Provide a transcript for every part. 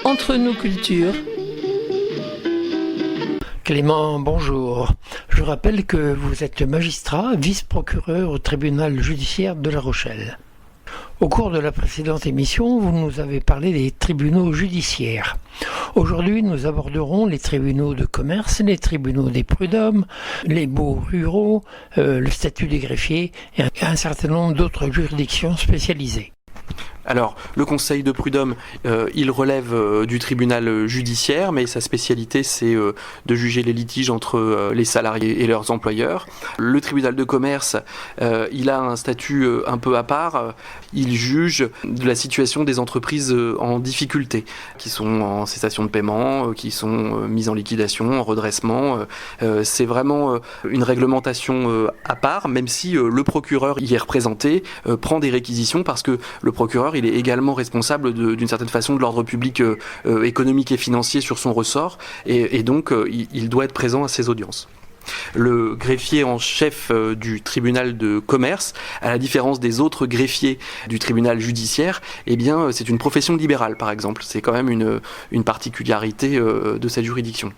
Entre nos cultures. Clément, bonjour. Je rappelle que vous êtes magistrat, vice-procureur au tribunal judiciaire de La Rochelle. Au cours de la précédente émission, vous nous avez parlé des tribunaux judiciaires. Aujourd'hui, nous aborderons les tribunaux de commerce, les tribunaux des prud'hommes, les baux ruraux, le statut des greffiers et un certain nombre d'autres juridictions spécialisées. Alors, le conseil de prud'homme, il relève du tribunal judiciaire, mais sa spécialité, c'est de juger les litiges entre les salariés et leurs employeurs. Le tribunal de commerce, il a un statut un peu à part. Il juge de la situation des entreprises en difficulté, qui sont en cessation de paiement, qui sont mises en liquidation, en redressement. C'est vraiment une réglementation à part, même si le procureur y est représenté, prend des réquisitions, parce que le procureur, il est également responsable d'une certaine façon de l'ordre public économique et financier sur son ressort, et donc il doit être présent à ces audiences. Le greffier en chef du tribunal de commerce, à la différence des autres greffiers du tribunal judiciaire, eh bien, c'est une profession libérale, par exemple. C'est quand même une particularité de cette juridiction.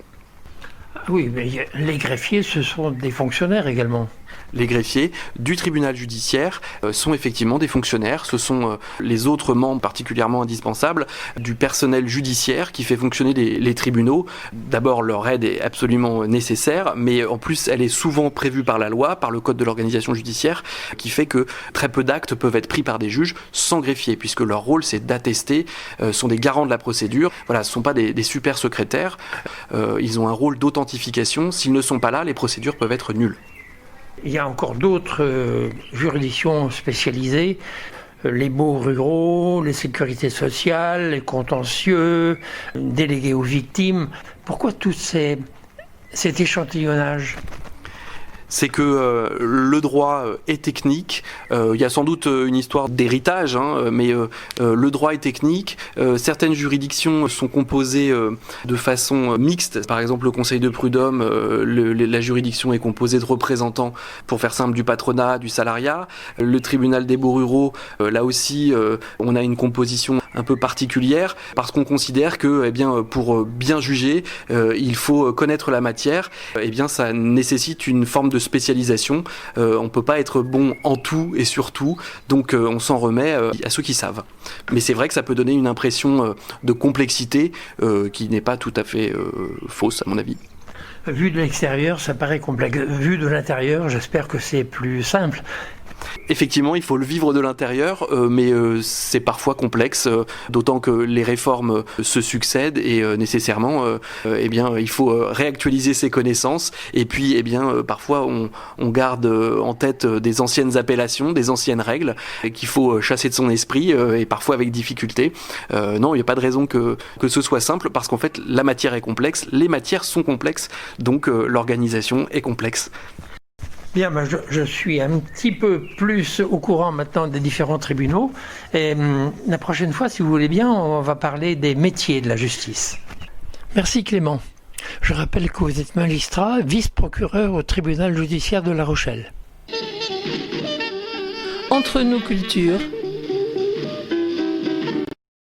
Oui, mais les greffiers, ce sont des fonctionnaires également. Les greffiers du tribunal judiciaire sont effectivement des fonctionnaires. Ce sont les autres membres particulièrement indispensables du personnel judiciaire qui fait fonctionner les tribunaux. D'abord, leur aide est absolument nécessaire, mais en plus, elle est souvent prévue par la loi, par le code de l'organisation judiciaire, qui fait que très peu d'actes peuvent être pris par des juges sans greffier, puisque leur rôle, c'est d'attester, sont des garants de la procédure. Voilà, ce ne sont pas des super secrétaires. Ils ont un rôle d'authentification. S'ils ne sont pas là, les procédures peuvent être nulles. Il y a encore d'autres juridictions spécialisées, les baux ruraux, les sécurités sociales, les contentieux, délégués aux victimes. Pourquoi tout cet échantillonnage ? C'est que le droit est technique. Il y a sans doute une histoire d'héritage, mais le droit est technique. Certaines juridictions sont composées de façon mixte. Par exemple, le conseil de prud'homme, la juridiction est composée de représentants, pour faire simple, du patronat, du salariat. Le tribunal des baux ruraux, là aussi, on a une composition un peu particulière, parce qu'on considère que, eh bien, pour bien juger, il faut connaître la matière. Eh bien, ça nécessite une forme de spécialisation. On ne peut pas être bon en tout et sur tout, donc on s'en remet à ceux qui savent. Mais c'est vrai que ça peut donner une impression de complexité qui n'est pas tout à fait fausse, à mon avis. Vu de l'extérieur, ça paraît complexe. Vu de l'intérieur, j'espère que c'est plus simple. Effectivement, il faut le vivre de l'intérieur, mais c'est parfois complexe, d'autant que les réformes se succèdent et nécessairement, eh bien, il faut réactualiser ses connaissances. Et puis, eh bien, parfois, on garde en tête des anciennes appellations, des anciennes règles qu'il faut chasser de son esprit, et parfois avec difficulté. Non, il n'y a pas de raison que ce soit simple, parce qu'en fait, la matière est complexe, les matières sont complexes, donc l'organisation est complexe. Bien, je suis un petit peu plus au courant maintenant des différents tribunaux. Et la prochaine fois, si vous voulez bien, on va parler des métiers de la justice. Merci Clément. Je rappelle que vous êtes magistrat, vice-procureur au tribunal judiciaire de La Rochelle. Entre nos cultures.